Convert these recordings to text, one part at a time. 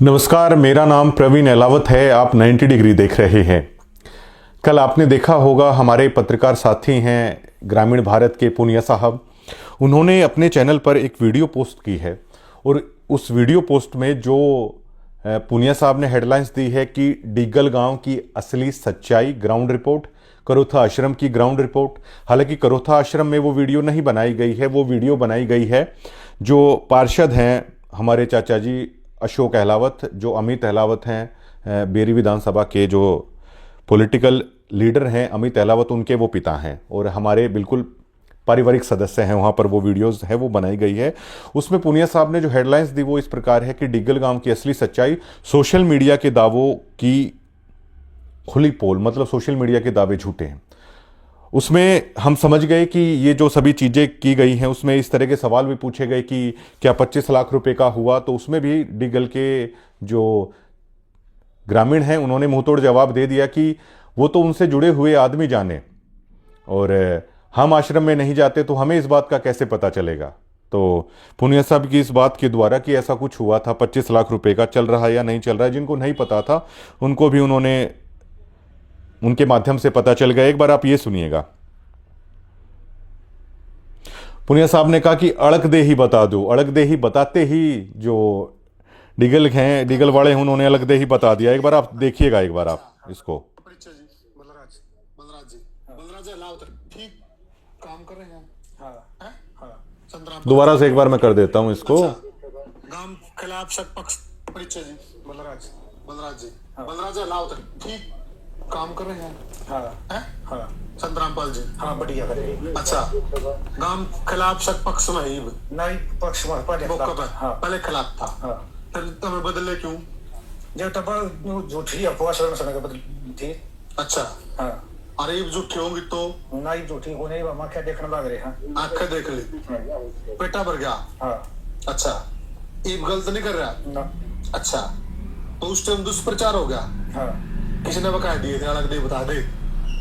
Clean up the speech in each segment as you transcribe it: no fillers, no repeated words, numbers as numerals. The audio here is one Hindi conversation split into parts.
नमस्कार, मेरा नाम प्रवीण अहलावत है। आप 90 डिग्री देख रहे हैं। कल आपने देखा होगा, हमारे पत्रकार साथी हैं ग्रामीण भारत के पुनिया साहब, उन्होंने अपने चैनल पर एक वीडियो पोस्ट की है और उस वीडियो पोस्ट में जो पुनिया साहब ने हेडलाइंस दी है कि डिग्गल गांव की असली सच्चाई, ग्राउंड रिपोर्ट, करोथा आश्रम की ग्राउंड रिपोर्ट। हालांकि करोथा आश्रम में वो वीडियो नहीं बनाई गई है, वो वीडियो बनाई गई है जो पार्षद हैं हमारे चाचा जी अशोक अहलावत, जो अमित अहलावत हैं, बेरी विधानसभा के जो पॉलिटिकल लीडर हैं अमित अहलावत, उनके वो पिता हैं और हमारे बिल्कुल पारिवारिक सदस्य हैं। वहाँ पर वो वीडियोस है वो बनाई गई है। उसमें पुनिया साहब ने जो हेडलाइंस दी वो इस प्रकार है कि डिग्गल गांव की असली सच्चाई, सोशल मीडिया के दावों की खुली पोल, मतलब सोशल मीडिया के दावे झूठे हैं। उसमें हम समझ गए कि ये जो सभी चीज़ें की गई हैं उसमें इस तरह के सवाल भी पूछे गए कि क्या 25 लाख रुपए का हुआ, तो उसमें भी डिग्गल के जो ग्रामीण हैं उन्होंने मुंहतोड़ जवाब दे दिया कि वो तो उनसे जुड़े हुए आदमी जाने, और हम आश्रम में नहीं जाते तो हमें इस बात का कैसे पता चलेगा। तो पुनिया साहब की इस बात के द्वारा कि ऐसा कुछ हुआ था, 25 लाख रुपए का चल रहा है या नहीं चल रहा है, जिनको नहीं पता था उनको भी उन्होंने उनके माध्यम से पता चल गया। एक बार आप ये सुनिएगा। पुनिया साहब ने कहा कि अड़क दे ही बता दो, अड़क दे ही बताते ही जो डिग्गल हैं, डिग्गल वाले हैं, उन्होंने अलग दे ही बता दिया। एक बार आप देखिएगा, एक बार आप इसको। ठीक काम कर रहे हैं। दोबारा से एक बार मैं कर देता हूं इसको। गांव खिलाफ शक पक्ष परिचय जी बलराज जी लावत ठीक काम कर रहे हैं। संतरामपाल जी बढ़िया करे। अच्छा, गांव खिलाफ शक पक्ष में ही नहीं पक्ष में पहले खिलाफ था। फिर तुम्हें बदले क्यों? जब तब झूठी अफवाह सुनने के बदल थी। अच्छा, अरे ये झूठी होंगी तो नहीं झूठी हो नहीं, हम आंखें देखने लग रहे हैं। आंखें देख ली, पेटा भर गया। अच्छा, ये गलत नहीं कर रहा ना। अच्छा, तो उस टाइम दुष्प्रचार हो गया। किसी ने बकाया दिए थे, अलग दे बता दे।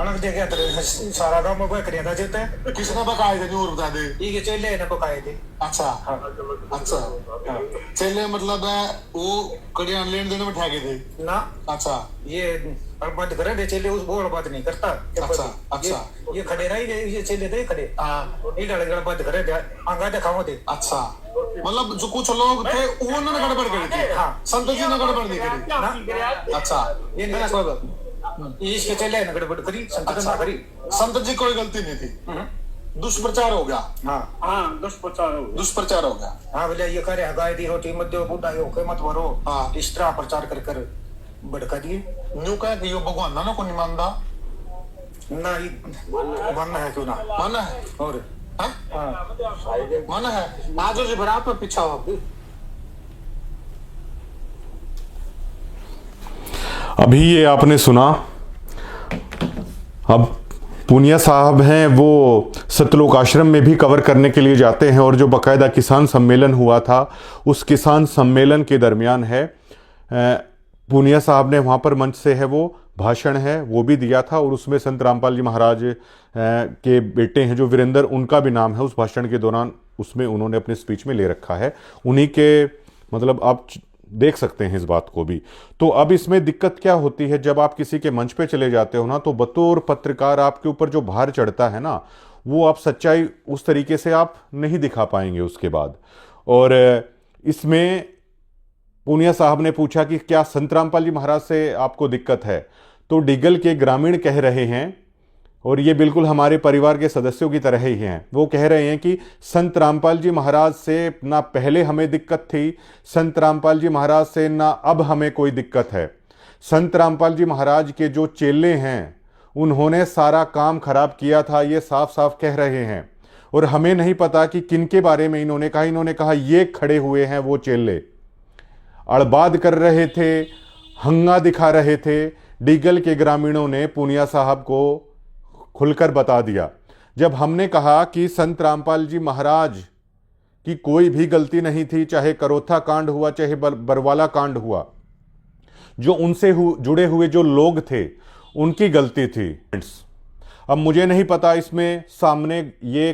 अलग दे गया तेरे सारा गांव में बकरियां था जेते। किसने बकाए थे और बता दे। ये चेले ने बकाए थे। अच्छा अच्छा, चेले मतलब है वो कड़ियां लेन देन में ठगे थे ना। अच्छा, ये बंद करे दे चेले, उस बोल बात नहीं करता। अच्छा अच्छा, ये खड़े रही, ये चेले थे खड़े। ये गड़गड़ बंद करे दे, आंगा दिखाओ दे। अच्छा, मतलब जो कुछ लोग थे वो उन्होंने गड़बड़ करी थी। संत जी ने गड़बड़ नहीं करी। अच्छा, ये नहीं इसके चेले ने गड़बड़ करी, संत ने करी। संत जी कोई गलती नहीं थी, दुष्प्रचार हो गया। दुष्प्रचार हो गया। बोले ये करे गाय दी रोटी मत दो, बूढ़ा हो के मत भरो। इस तरह प्रचार कर कर भड़का दिए। न्यू कह कि यो भगवान ना को नहीं मानता ना, मानना है क्यों ना माना है। और माना है आज जो बराबर पीछा हो। अभी ये आपने सुना। अब पुनिया साहब हैं वो सतलोक आश्रम में भी कवर करने के लिए जाते हैं और जो बाकायदा किसान सम्मेलन हुआ था उस किसान सम्मेलन के दरमियान है पुनिया साहब ने वहाँ पर मंच से है वो भाषण है वो भी दिया था, और उसमें संत रामपाल जी महाराज के बेटे हैं जो वीरेंद्र, उनका भी नाम है उस भाषण के दौरान, उसमें उन्होंने अपने स्पीच में ले रखा है। उन्हीं के मतलब आप देख सकते हैं इस बात को भी। तो अब इसमें दिक्कत क्या होती है, जब आप किसी के मंच पे चले जाते हो ना, तो बतौर पत्रकार आपके ऊपर जो भार चढ़ता है ना, वो आप सच्चाई उस तरीके से आप नहीं दिखा पाएंगे उसके बाद। और इसमें पुनिया साहब ने पूछा कि क्या संत रामपाल जी महाराज से आपको दिक्कत है, तो डिग्गल के ग्रामीण कह रहे हैं, और ये बिल्कुल हमारे परिवार के सदस्यों की तरह ही हैं, वो कह रहे हैं कि संत रामपाल जी महाराज से ना पहले हमें दिक्कत थी, संत रामपाल जी महाराज से ना अब हमें कोई दिक्कत है। संत रामपाल जी महाराज के जो चेले हैं उन्होंने सारा काम खराब किया था, ये साफ साफ कह रहे हैं। और हमें नहीं पता कि किन के बारे में इन्होंने कहा ये खड़े हुए हैं वो चेले, अड़बाद कर रहे थे, हंगा दिखा रहे थे। डिग्गल के ग्रामीणों ने पुनिया साहब को खुलकर बता दिया। जब हमने कहा कि संत रामपाल जी महाराज की कोई भी गलती नहीं थी, चाहे करोथा कांड हुआ चाहे बरवाला कांड हुआ, जो उनसे जुड़े हुए जो लोग थे उनकी गलती थी। अब मुझे नहीं पता इसमें सामने ये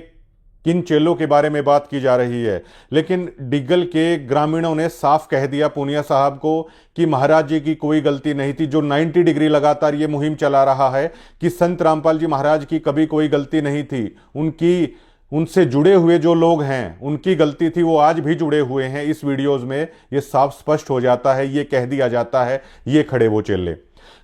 किन चेलों के बारे में बात की जा रही है। लेकिन डिग्गल के ग्रामीणों ने साफ कह दिया पूनिया साहब को कि महाराज जी की कोई गलती नहीं थी। जो 90 डिग्री लगातार ये मुहिम चला रहा है कि संत रामपाल जी महाराज की कभी कोई गलती नहीं थी, उनसे जुड़े हुए जो लोग हैं उनकी गलती थी, वो आज भी जुड़े हुए हैं। इस वीडियोज में ये साफ स्पष्ट हो जाता है, ये कह दिया जाता है। ये खड़े वो चेले।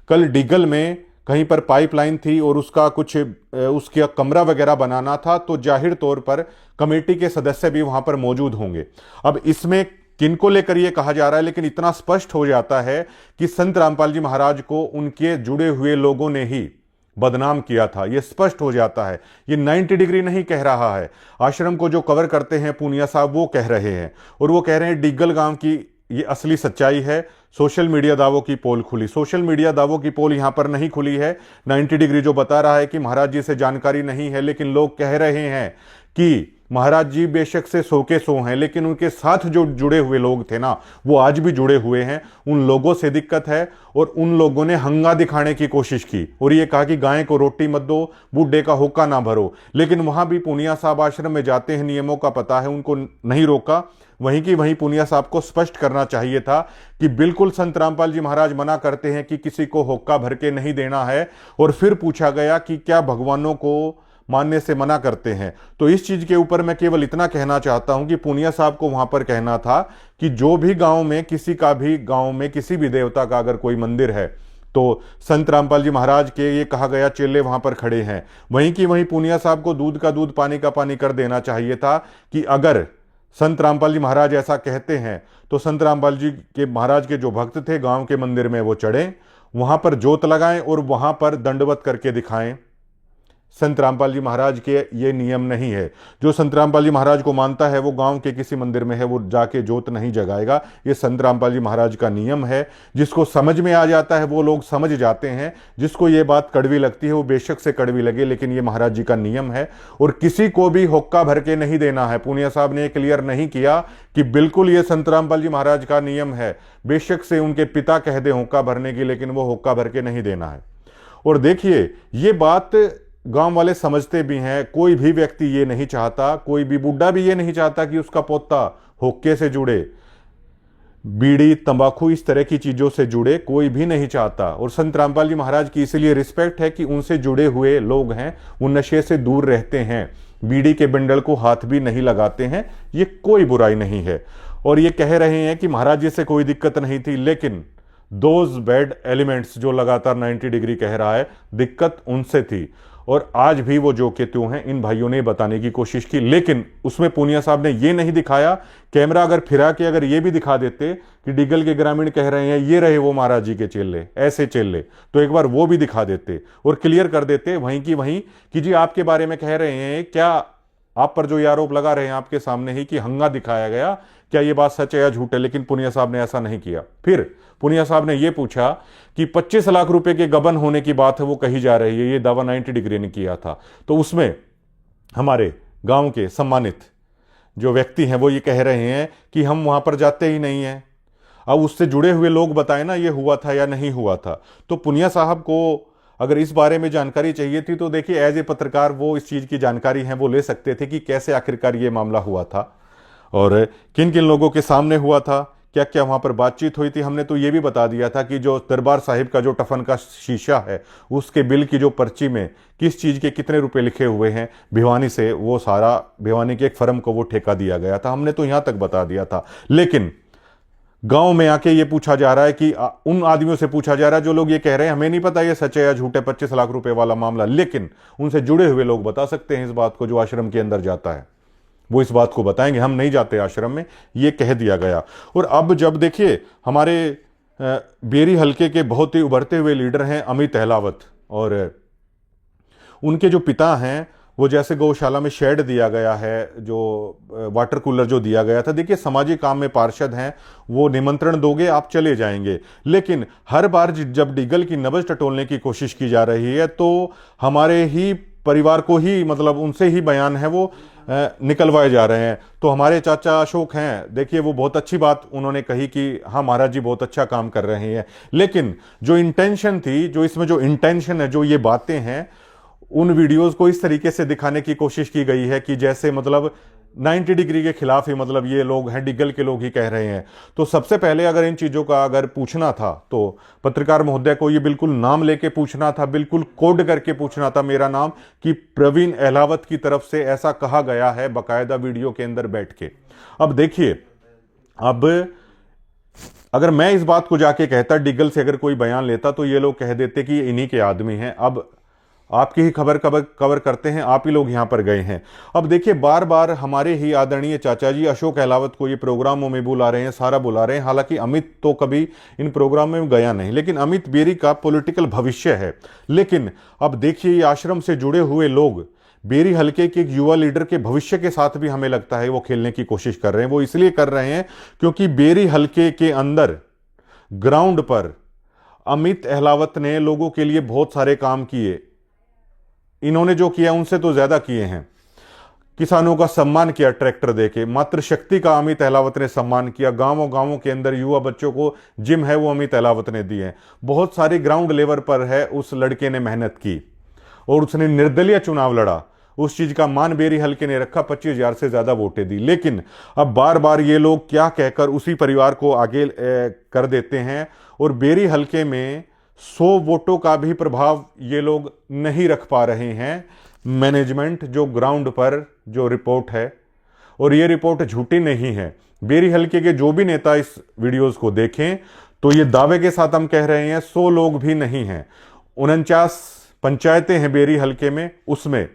कल डिग्गल में कहीं पर पाइपलाइन थी और उसका कुछ उसका कमरा वगैरह बनाना था, तो जाहिर तौर पर कमेटी के सदस्य भी वहां पर मौजूद होंगे। अब इसमें किनको लेकर यह कहा जा रहा है, लेकिन इतना स्पष्ट हो जाता है कि संत रामपाल जी महाराज को उनके जुड़े हुए लोगों ने ही बदनाम किया था। यह स्पष्ट हो जाता है। ये 90 डिग्री नहीं कह रहा है, आश्रम को जो कवर करते हैं पूनिया साहब वो कह रहे हैं। और वो कह रहे हैं डिग्गल गांव की ये असली सच्चाई है। सोशल मीडिया दावों की पोल खुली, सोशल मीडिया दावों की पोल यहां पर नहीं खुली है। 90 डिग्री जो बता रहा है कि महाराज जी से जानकारी नहीं है, लेकिन लोग कह रहे हैं कि महाराज जी बेशक से 100 के 100 हैं, लेकिन उनके साथ जो जुड़े हुए लोग थे ना, वो आज भी जुड़े हुए हैं। उन लोगों से दिक्कत है और उन लोगों ने हंगा दिखाने की कोशिश की और ये कहा कि गाय को रोटी मत दो, बूढ़े का होका ना भरो। लेकिन वहां भी पूनिया साहब आश्रम में जाते हैं, नियमों का पता है, उनको नहीं रोका। वहीं की वहीं पूनिया साहब को स्पष्ट करना चाहिए था कि बिल्कुल संत रामपाल जी महाराज मना करते हैं कि किसी को होक्का भर के नहीं देना है। और फिर पूछा गया कि क्या भगवानों को मानने से मना करते हैं। तो इस चीज के ऊपर मैं केवल इतना कहना चाहता हूं कि पूनिया साहब को वहां पर कहना था कि जो भी गांव में किसी भी देवता का अगर कोई मंदिर है तो संत रामपाल जी महाराज के ये कहा गया चेले वहां पर खड़े हैं। वहीं की वहीं पूनिया साहब को दूध का दूध पानी का पानी कर देना चाहिए था कि अगर संत रामपाल जी महाराज ऐसा कहते हैं तो संत रामपाल जी के महाराज के जो भक्त थे गांव के मंदिर में वो चढ़ें, वहां पर जोत लगाएं और वहां पर दंडवत करके दिखाएं। संत रामपाल जी महाराज के ये नियम नहीं है। जो संत रामपाल जी महाराज को मानता है वो गांव के किसी मंदिर में है, वो जाके जोत नहीं जगाएगा। ये संत रामपाल जी महाराज का नियम है। जिसको समझ में आ जाता है वो लोग समझ जाते हैं, जिसको ये बात कड़वी लगती है वो बेशक से कड़वी लगे, लेकिन ये महाराज जी का नियम है। और किसी को भी होक्का भर के नहीं देना है। पूनिया साहब ने क्लियर नहीं किया कि बिल्कुल ये संत रामपाल जी महाराज का नियम है। बेशक से उनके पिता कह दे होक्का भरने की, लेकिन वो होक्का भर के नहीं देना है। और देखिए ये बात गांव वाले समझते भी हैं। कोई भी व्यक्ति ये नहीं चाहता, कोई भी बुढ़ा भी ये नहीं चाहता कि उसका पोता होक्के से जुड़े, बीड़ी तंबाकू इस तरह की चीजों से जुड़े, कोई भी नहीं चाहता। और संत रामपाल जी महाराज की इसलिए रिस्पेक्ट है कि उनसे जुड़े हुए लोग हैं, वो नशे से दूर रहते हैं, बीड़ी के बंडल को हाथ भी नहीं लगाते हैं। ये कोई बुराई नहीं है। और ये कह रहे हैं कि महाराज जी से कोई दिक्कत नहीं थी, लेकिन दोज बैड एलिमेंट्स जो लगातार 90 डिग्री कह रहा है, दिक्कत उनसे थी। और आज भी वो जो के त्यों हैं, इन भाइयों ने बताने की कोशिश की, लेकिन उसमें पूनिया साहब ने ये नहीं दिखाया। कैमरा अगर फिरा के अगर ये भी दिखा देते कि डिग्गल के ग्रामीण कह रहे हैं ये रहे वो महाराज जी के चेले, ऐसे चेले, तो एक बार वो भी दिखा देते और क्लियर कर देते वहीं की वहीं कि जी आपके बारे में कह रहे हैं, क्या आप पर जो ये आरोप लगा रहे हैं आपके सामने ही कि हंगा दिखाया गया, क्या ये बात सच है या झूठ है? लेकिन पूनिया साहब ने ऐसा नहीं किया। फिर पूनिया साहब ने यह पूछा कि 25 लाख रुपए के गबन होने की बात है वो कही जा रही है, ये दावा 90 डिग्री ने किया था। तो उसमें हमारे गांव के सम्मानित जो व्यक्ति हैं वो ये कह रहे हैं कि हम वहां पर जाते ही नहीं हैं। अब उससे जुड़े हुए लोग बताएं ना ये हुआ था या नहीं हुआ था। तो पूनिया साहब को अगर इस बारे में जानकारी चाहिए थी तो देखिए एज ए पत्रकार वो इस चीज की जानकारी है वो ले सकते थे कि कैसे आखिरकार ये मामला हुआ था और किन किन लोगों के सामने हुआ था, क्या क्या वहां पर बातचीत हुई थी। हमने तो ये भी बता दिया था कि जो दरबार साहिब का जो टफन का शीशा है उसके बिल की जो पर्ची में किस चीज के कितने रुपए लिखे हुए हैं भिवानी से, वो सारा भिवानी के एक फर्म को वो ठेका दिया गया था। हमने तो यहां तक बता दिया था। लेकिन गांव में आके ये पूछा जा रहा है कि उन आदमियों से पूछा जा रहा है जो लोग ये कह रहे हैं हमें नहीं पता ये सच है या झूठ है 25 लाख रुपए वाला मामला, लेकिन उनसे जुड़े हुए लोग बता सकते हैं इस बात को। जो आश्रम के अंदर जाता है वो इस बात को बताएंगे, हम नहीं जाते आश्रम में, ये कह दिया गया। और अब जब देखिए हमारे बेरी हलके के बहुत ही उभरते हुए लीडर हैं अमित अहलावत, और उनके जो पिता हैं वो जैसे गौशाला में शेड दिया गया है, जो वाटर कूलर जो दिया गया था, देखिए सामाजिक काम में पार्षद हैं, वो निमंत्रण दोगे आप चले जाएंगे। लेकिन हर बार जब डिग्गल की नब्ज टटोलने की कोशिश की जा रही है तो हमारे ही परिवार को ही, मतलब उनसे ही बयान है वो निकलवाए जा रहे हैं। तो हमारे चाचा अशोक हैं, देखिए वो बहुत अच्छी बात उन्होंने कही कि हाँ महाराज जी बहुत अच्छा काम कर रहे हैं, लेकिन जो इंटेंशन थी, जो इसमें जो इंटेंशन है, जो ये बातें हैं, उन वीडियोस को इस तरीके से दिखाने की कोशिश की गई है कि जैसे मतलब 90 डिग्री के खिलाफ ही मतलब ये लोग हैं, डिग्गल के लोग ही कह रहे हैं। तो सबसे पहले अगर इन चीज़ों का अगर पूछना था तो पत्रकार महोदय को ये बिल्कुल नाम लेके पूछना था, बिल्कुल कोड करके पूछना था मेरा नाम, कि प्रवीण अहलावत की तरफ से ऐसा कहा गया है बाकायदा वीडियो के अंदर बैठ के। अब देखिए, अब अगर मैं इस बात को जाके कहता, डिग्गल से अगर कोई बयान लेता, तो ये लोग कह देते कि ये इन्हीं के आदमी हैं। अब आपकी ही खबर कवर करते हैं, आप ही लोग यहां पर गए हैं। अब देखिए, बार बार हमारे ही आदरणीय चाचा जी अशोक अहलावत को ये प्रोग्रामों में बुला रहे हैं, सारा बुला रहे हैं। हालांकि अमित तो कभी इन प्रोग्राम में गया नहीं, लेकिन अमित बेरी का पॉलिटिकल भविष्य है। लेकिन अब देखिए, ये आश्रम से जुड़े हुए लोग बेरी हलके के एक युवा लीडर के भविष्य के साथ भी हमें लगता है वो खेलने की कोशिश कर रहे हैं। वो इसलिए कर रहे हैं क्योंकि बेरी हलके के अंदर ग्राउंड पर अमित अहलावत ने लोगों के लिए बहुत सारे काम किए। इन्होंने जो किया उनसे तो ज्यादा किए हैं। किसानों का सम्मान किया ट्रैक्टर देके, मातृशक्ति का अमित अहलावत ने सम्मान किया। गांवों गांवों के अंदर युवा बच्चों को जिम है वो अमित अहलावत ने दिए हैं। बहुत सारी ग्राउंड लेवल पर है उस लड़के ने मेहनत की और उसने निर्दलीय चुनाव लड़ा। उस चीज का मान बेरी हल्के ने रखा, 25,000 से ज्यादा वोटें दी। लेकिन अब बार बार ये लोग क्या कहकर उसी परिवार को आगे कर देते हैं और बेरी हल्के में 100 वोटों का भी प्रभाव ये लोग नहीं रख पा रहे हैं। मैनेजमेंट जो ग्राउंड पर जो रिपोर्ट है, और ये रिपोर्ट झूठी नहीं है, बेरी हल्के के जो भी नेता इस वीडियोस को देखें तो ये दावे के साथ हम कह रहे हैं 100 लोग भी नहीं हैं। 49 पंचायतें हैं बेरी हल्के में, उसमें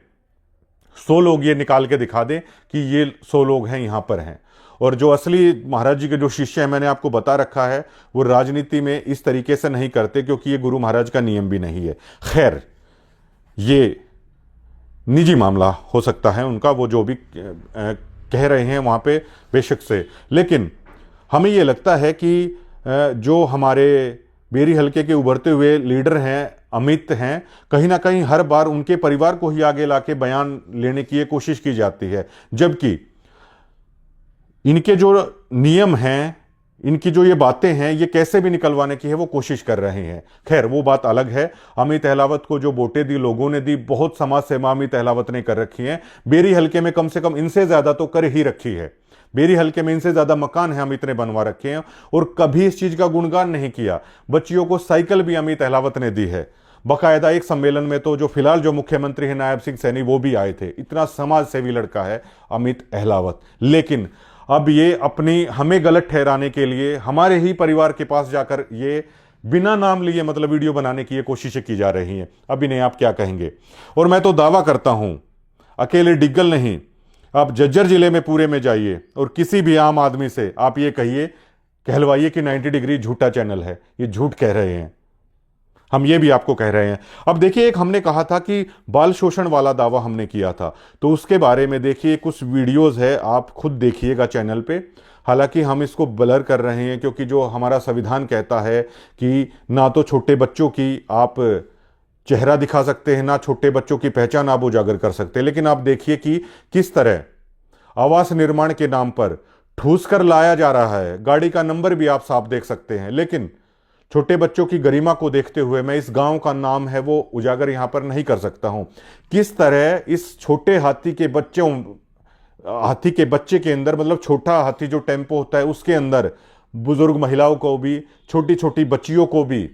100 लोग ये निकाल के दिखा दें कि ये 100 लोग हैं, यहां पर हैं। और जो असली महाराज जी के जो शिष्य हैं, मैंने आपको बता रखा है, वो राजनीति में इस तरीके से नहीं करते क्योंकि ये गुरु महाराज का नियम भी नहीं है। खैर, ये निजी मामला हो सकता है उनका, वो जो भी कह रहे हैं वहां पे बेशक से। लेकिन हमें ये लगता है कि जो हमारे बेरी हल्के के उभरते हुए लीडर हैं, अमित हैं, कहीं ना कहीं हर बार उनके परिवार को ही आगे लाके बयान लेने की कोशिश की जाती है, जबकि इनके जो नियम हैं, इनकी जो ये बातें हैं, ये कैसे भी निकलवाने की है वो कोशिश कर रहे हैं। खैर, वो बात अलग है। अमित अहलावत को जो वोटें दी लोगों ने दी, बहुत समाज सेवा अमित अहलावत ने कर रखी है। बेरी हल्के में कम से कम इनसे ज्यादा तो कर ही रखी है। बेरी हल्के में इनसे ज्यादा मकान है अमित ने बनवा रखे हैं और कभी इस चीज का गुणगान नहीं किया। बच्चियों को साइकिल भी अमित अहलावत ने दी है। बाकायदा एक सम्मेलन में तो जो फिलहाल जो मुख्यमंत्री है नायब सिंह सैनी, वो भी आए थे। इतना समाज सेवी लड़का है अमित अहलावत। लेकिन अब ये अपनी हमें गलत ठहराने के लिए हमारे ही परिवार के पास जाकर ये बिना नाम लिए मतलब वीडियो बनाने की ये कोशिशें की जा रही हैं। अब इन्हें आप क्या कहेंगे? और मैं तो दावा करता हूं, अकेले डिग्गल नहीं, आप झज्जर जिले में पूरे में जाइए और किसी भी आम आदमी से आप ये कहिए, कहलवाइए कि 90 डिग्री झूठा चैनल है, ये झूठ कह रहे हैं। हम ये भी आपको कह रहे हैं। अब देखिए, एक हमने कहा था कि बाल शोषण वाला दावा हमने किया था, तो उसके बारे में देखिए कुछ वीडियोस है, आप खुद देखिएगा चैनल पे। हालांकि हम इसको ब्लर कर रहे हैं क्योंकि जो हमारा संविधान कहता है कि ना तो छोटे बच्चों की आप चेहरा दिखा सकते हैं, ना छोटे बच्चों की पहचान आप उजागर कर सकते। लेकिन आप देखिए कि किस तरह आवास निर्माण के नाम पर ठूस कर लाया जा रहा है। गाड़ी का नंबर भी आप साफ देख सकते हैं। लेकिन छोटे बच्चों की गरिमा को देखते हुए मैं इस गांव का नाम है वो उजागर यहां पर नहीं कर सकता हूं। किस तरह इस छोटे हाथी के बच्चे के अंदर, मतलब छोटा हाथी जो टेम्पो होता है उसके अंदर बुजुर्ग महिलाओं को भी, छोटी छोटी बच्चियों को भी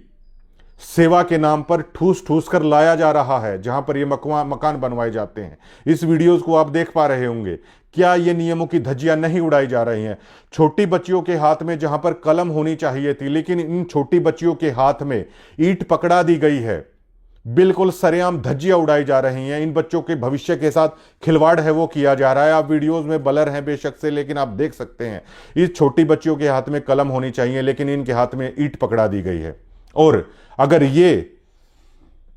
सेवा के नाम पर ठूस ठूस कर लाया जा रहा है, जहां पर ये मकान बनवाए जाते हैं। इस वीडियोस को आप देख पा रहे होंगे। क्या ये नियमों की धज्जियां नहीं उड़ाई जा रही हैं? छोटी बच्चियों के हाथ में जहां पर कलम होनी चाहिए थी, लेकिन इन छोटी बच्चियों के हाथ में ईंट पकड़ा दी गई है। बिल्कुल सरेआम धज्जियां उड़ाई जा रही हैं। इन बच्चों के भविष्य के साथ खिलवाड़ है वो किया जा रहा है। आप वीडियोस में ब्लर हैं बेशक से, लेकिन आप देख सकते हैं इस छोटी बच्चियों के हाथ में कलम होनी चाहिए, लेकिन इनके हाथ में ईंट पकड़ा दी गई है। और अगर ये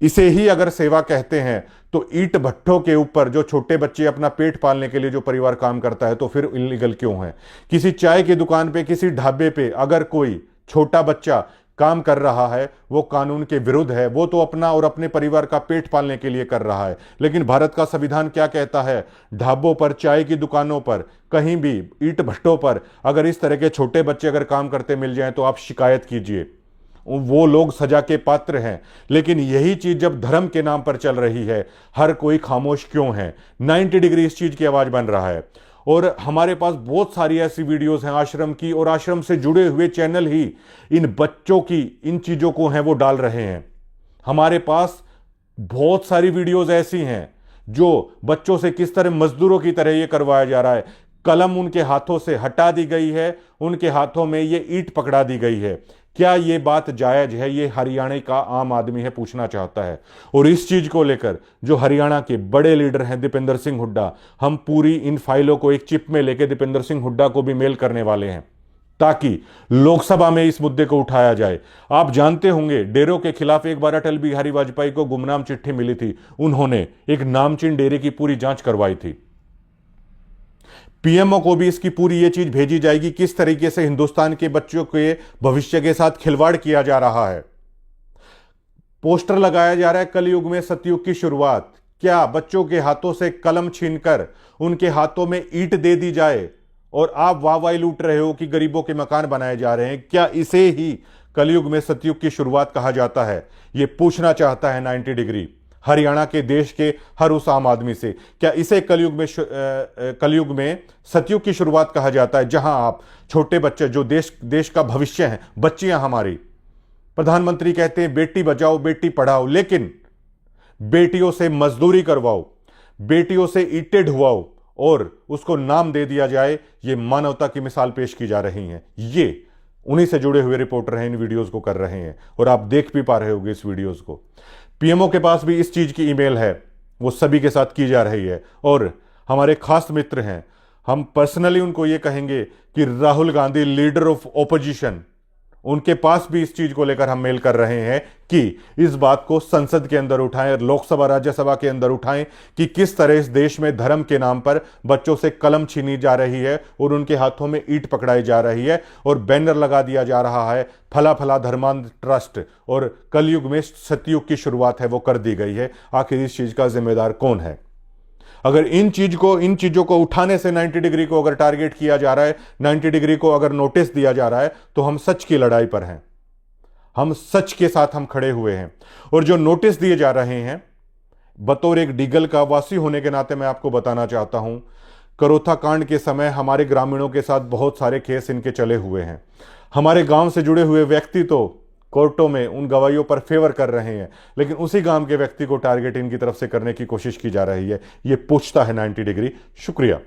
इसे ही अगर सेवा कहते हैं तो ईंट भट्ठों के ऊपर जो छोटे बच्चे अपना पेट पालने के लिए जो परिवार काम करता है, तो फिर इलीगल क्यों है? किसी चाय की दुकान पे, किसी ढाबे पे अगर कोई छोटा बच्चा काम कर रहा है, वो कानून के विरुद्ध है। वो तो अपना और अपने परिवार का पेट पालने के लिए कर रहा है। लेकिन भारत का संविधान क्या कहता है? ढाबों पर, चाय की दुकानों पर, कहीं भी ईंट भट्टों पर अगर इस तरह के छोटे बच्चे अगर काम करते मिल जाएं तो आप शिकायत कीजिए वो लोग सजा के पात्र हैं। लेकिन यही चीज जब धर्म के नाम पर चल रही है, हर कोई खामोश क्यों है? 90 डिग्री इस चीज की आवाज बन रहा है। और हमारे पास बहुत सारी ऐसी वीडियोस हैं आश्रम की, और आश्रम से जुड़े हुए चैनल ही इन बच्चों की इन चीजों को हैं वो डाल रहे हैं। हमारे पास बहुत सारी वीडियोस ऐसी हैं जो बच्चों से किस तरह मजदूरों की तरह ये करवाया जा रहा है। कलम उनके हाथों से हटा दी गई है, उनके हाथों में ये ईंट पकड़ा दी गई है। क्या ये बात जायज है? ये हरियाणा का आम आदमी है पूछना चाहता है। और इस चीज को लेकर जो हरियाणा के बड़े लीडर हैं दीपेंद्र सिंह हुड्डा, हम पूरी इन फाइलों को एक चिप में लेकर दीपेंद्र सिंह हुड्डा को भी मेल करने वाले हैं ताकि लोकसभा में इस मुद्दे को उठाया जाए। आप जानते होंगे डेरों के खिलाफ एक बार अटल बिहारी वाजपेयी को गुमनाम चिट्ठी मिली थी, उन्होंने एक नामचीन डेरे की पूरी जांच करवाई थी। पीएमओ को भी इसकी पूरी ये चीज भेजी जाएगी किस तरीके से हिंदुस्तान के बच्चों के भविष्य के साथ खिलवाड़ किया जा रहा है। पोस्टर लगाया जा रहा है कलयुग में सतयुग की शुरुआत। क्या बच्चों के हाथों से कलम छीनकर उनके हाथों में ईंट दे दी जाए और आप वाहवाही लूट रहे हो कि गरीबों के मकान बनाए जा रहे हैं? क्या इसे ही कलयुग में सतयुग की शुरुआत कहा जाता है? यह पूछना चाहता है 90 डिग्री हरियाणा के देश के हर उस आम आदमी से। क्या इसे कलयुग में सतयुग की शुरुआत कहा जाता है, जहां आप छोटे बच्चे जो देश का भविष्य हैं, बच्चियां हमारी, प्रधानमंत्री कहते हैं बेटी बचाओ बेटी पढ़ाओ, लेकिन बेटियों से मजदूरी करवाओ, बेटियों से ईंटें ढुआओ और उसको नाम दे दिया जाए, ये मानवता की मिसाल पेश की जा रही है। ये उन्हीं से जुड़े हुए रिपोर्टर हैं, इन वीडियोस को कर रहे हैं और आप देख भी पा रहे होंगे इस वीडियोस को। पीएमओ के पास भी इस चीज की ईमेल है, वो सभी के साथ की जा रही है। और हमारे खास मित्र हैं, हम पर्सनली उनको ये कहेंगे कि Rahul Gandhi leader of opposition, उनके पास भी इस चीज को लेकर हम मेल कर रहे हैं कि इस बात को संसद के अंदर उठाएं, लोकसभा राज्यसभा के अंदर उठाएं कि किस तरह इस देश में धर्म के नाम पर बच्चों से कलम छीनी जा रही है और उनके हाथों में ईंट पकड़ाई जा रही है और बैनर लगा दिया जा रहा है फला फला धर्मांध ट्रस्ट, और कलयुग में सतयुग की शुरुआत है वो कर दी गई है। आखिर इस चीज का जिम्मेदार कौन है? अगर इन चीजों को उठाने से 90 डिग्री को अगर टारगेट किया जा रहा है, 90 डिग्री को अगर नोटिस दिया जा रहा है, तो हम सच की लड़ाई पर हैं, हम सच के साथ हम खड़े हुए हैं। और जो नोटिस दिए जा रहे हैं, बतौर एक डीगल का वासी होने के नाते मैं आपको बताना चाहता हूं, करोथा कांड के समय हमारे ग्रामीणों के साथ बहुत सारे केस इनके चले हुए हैं। हमारे गांव से जुड़े हुए व्यक्ति तो कोर्टों में उन गवाहियों पर फेवर कर रहे हैं, लेकिन उसी गांव के व्यक्ति को टारगेट इनकी तरफ से करने की कोशिश की जा रही है। यह पूछता है 90 डिग्री। शुक्रिया।